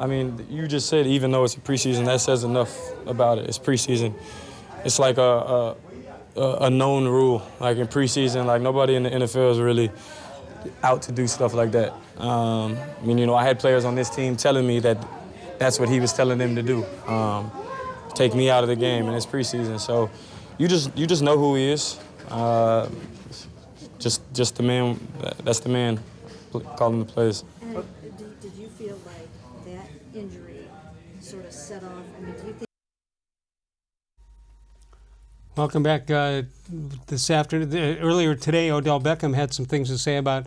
I mean, you just said even though it's a preseason, that says enough about it. It's preseason. It's like a known rule. Like in preseason, like nobody in the NFL is really out to do stuff like that. I mean, you know, I had players on this team telling me that that's what he was telling them to do. Take me out of the game, and it's preseason. So you just know who he is. Just the man. That's the man calling the plays. And did you feel like that injury sort of set off? I mean, do you think? Welcome back this afternoon. Earlier today, Odell Beckham had some things to say about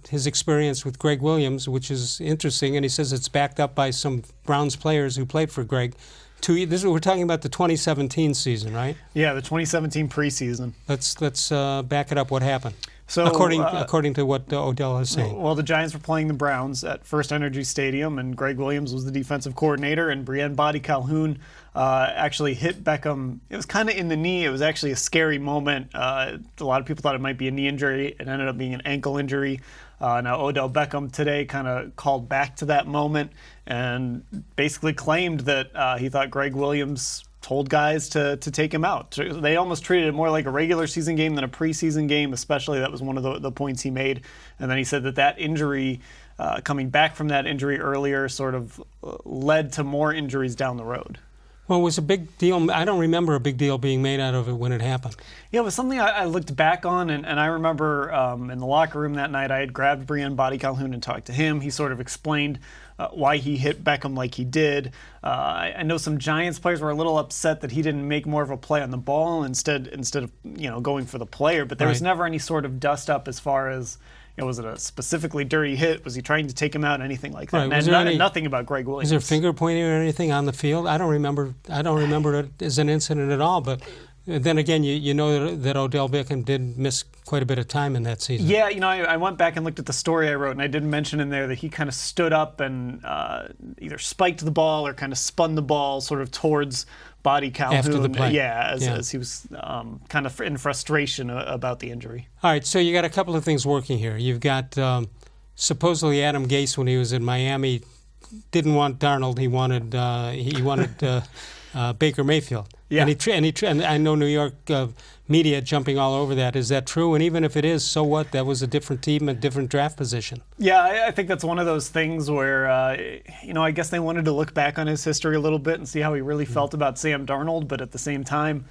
his experience with Gregg Williams, which is interesting, and he says it's backed up by some Browns players who played for Gregg. We're talking about the 2017 season, right? Yeah, the 2017 preseason. Let's back it up. What happened? So, according to what Odell is saying. Well, the Giants were playing the Browns at First Energy Stadium, and Gregg Williams was the defensive coordinator, and Brienne Body Calhoun actually hit Beckham. It was kind of in the knee. It was actually a scary moment. A lot of people thought it might be a knee injury. It ended up being an ankle injury. Now, Odell Beckham today kind of called back to that moment and basically claimed that he thought Gregg Williams told guys to take him out. They almost treated it more like a regular season game than a preseason game, especially. That was one of the points he made. And then he said that injury, coming back from that injury earlier, sort of led to more injuries down the road. Well, it was a big deal. I don't remember a big deal being made out of it when it happened. Yeah, it was something I looked back on, and I remember in the locker room that night, I had grabbed Brienne Body Calhoun and talked to him. He sort of explained why he hit Beckham like he did. I know some Giants players were a little upset that he didn't make more of a play on the ball instead of going for the player, but there was never any sort of dust up as far as, was it a specifically dirty hit? Was he trying to take him out? Anything like that? Right. And nothing about Gregg Williams. Is there finger pointing or anything on the field? I don't remember it as an incident at all. But then again, you know that Odell Beckham did miss quite a bit of time in that season. Yeah, I went back and looked at the story I wrote, and I did mention in there that he kind of stood up and either spiked the ball or kind of spun the ball sort of towards Body Calhoun. After the play. As he was kind of in frustration about the injury. All right, so you got a couple of things working here. You've got supposedly Adam-Gase, when he was in Miami, didn't want Darnold. He wanted Baker Mayfield. Yeah. And I know New York media jumping all over that. Is that true? And even if it is, so what? That was a different team, a different draft position. Yeah, I think that's one of those things where, I guess they wanted to look back on his history a little bit and see how he really felt about Sam Darnold. But at the same time,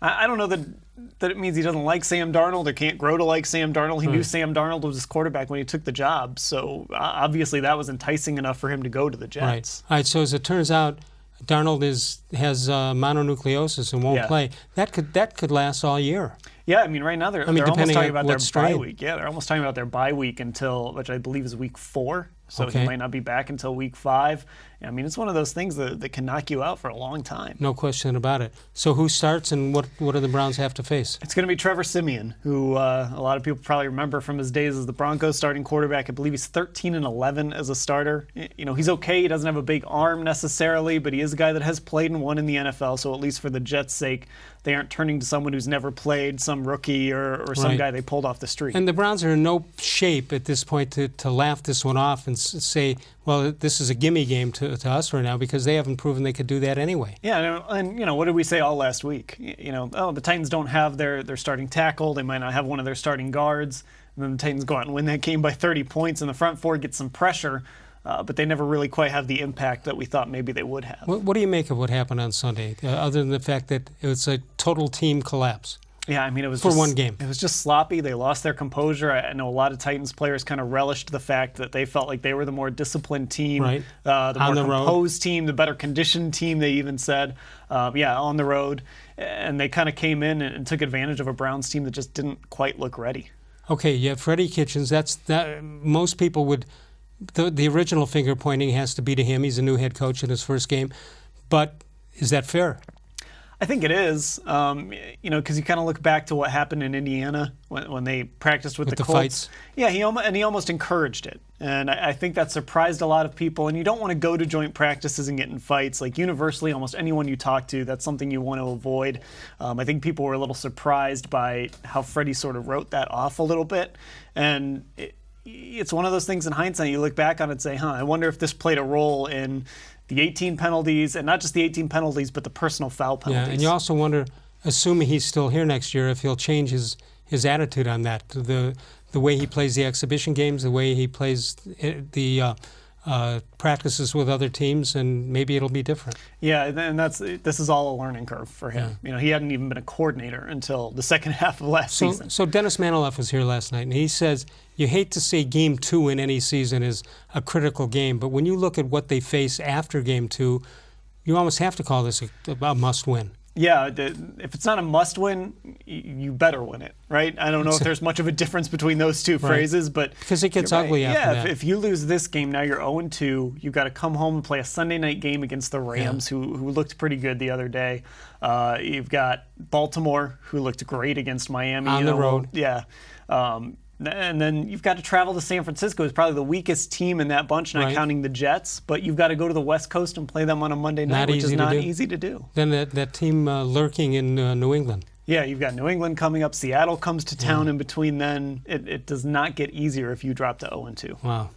I don't know that it means he doesn't like Sam Darnold or can't grow to like Sam Darnold. He knew Sam Darnold was his quarterback when he took the job. So obviously that was enticing enough for him to go to the Jets. Right. All right, so as it turns out, Darnold has mononucleosis and won't play. That could last all year. Yeah, I mean, right now they're almost talking about their strain. bye week. Yeah, they're almost talking about their bye week which I believe is week 4. So he might not be back until week 5. I mean, it's one of those things that can knock you out for a long time. No question about it. So who starts, and what do the Browns have to face? It's going to be Trevor-Siemian, who a lot of people probably remember from his days as the Broncos starting quarterback. I believe he's 13-11 as a starter. He's okay. He doesn't have a big arm necessarily, but he is a guy that has played and won in the NFL. So at least for the Jets' sake, they aren't turning to someone who's never played, some rookie or some guy they pulled off the street. And the Browns are in no shape at this point to laugh this one off and say, well, this is a gimme game to us right now, because they haven't proven they could do that anyway. Yeah, and what did we say all last week? The Titans don't have their starting tackle. They might not have one of their starting guards. And then the Titans go out and win that game by 30 points, and the front four get some pressure, but they never really quite have the impact that we thought maybe they would have. What do you make of what happened on Sunday, other than the fact that it was a total team collapse? Yeah, I mean, it was for one game. It was just sloppy. They lost their composure. I know a lot of Titans players kind of relished the fact that they felt like they were the more disciplined team, the more composed team, the better conditioned team, they even said. On the road. And they kind of came in and took advantage of a Browns team that just didn't quite look ready. Okay, yeah, Freddie Kitchens, most people would, the original finger pointing has to be to him. He's a new head coach in his first game. But is that fair? I think it is, because you kind of look back to what happened in Indiana when they practiced with the Colts. Fights. Yeah, he almost encouraged it, and I think that surprised a lot of people. And you don't want to go to joint practices and get in fights. Like universally, almost anyone you talk to, that's something you want to avoid. I think people were a little surprised by how Freddie sort of wrote that off a little bit, and it's one of those things in hindsight you look back on and say, I wonder if this played a role in the 18 penalties, and not just the 18 penalties, but the personal foul penalties. Yeah, and you also wonder, assuming he's still here next year, if he'll change his attitude on that, the way he plays the exhibition games, the way he plays the practices with other teams, and maybe it'll be different. Yeah, and this is all a learning curve for him. Yeah. He hadn't even been a coordinator until the second half of last season. So Dennis Maniloff was here last night, and he says you hate to say Game 2 in any season is a critical game, but when you look at what they face after Game 2, you almost have to call this a must-win. Yeah, if it's not a must-win, you better win it, right? I don't know if there's much of a difference between those two phrases, but because it gets ugly after that. If you lose this game, now you're 0-2. You've got to come home and play a Sunday night game against the Rams, who looked pretty good the other day. You've got Baltimore, who looked great against Miami on the road. Yeah. And then you've got to travel to San Francisco. It's probably the weakest team in that bunch, not counting the Jets. But you've got to go to the West Coast and play them on a Monday night, which is not easy to do. Then that team lurking in New England. Yeah, you've got New England coming up. Seattle comes to town in between then. It does not get easier if you drop to 0-2. Wow.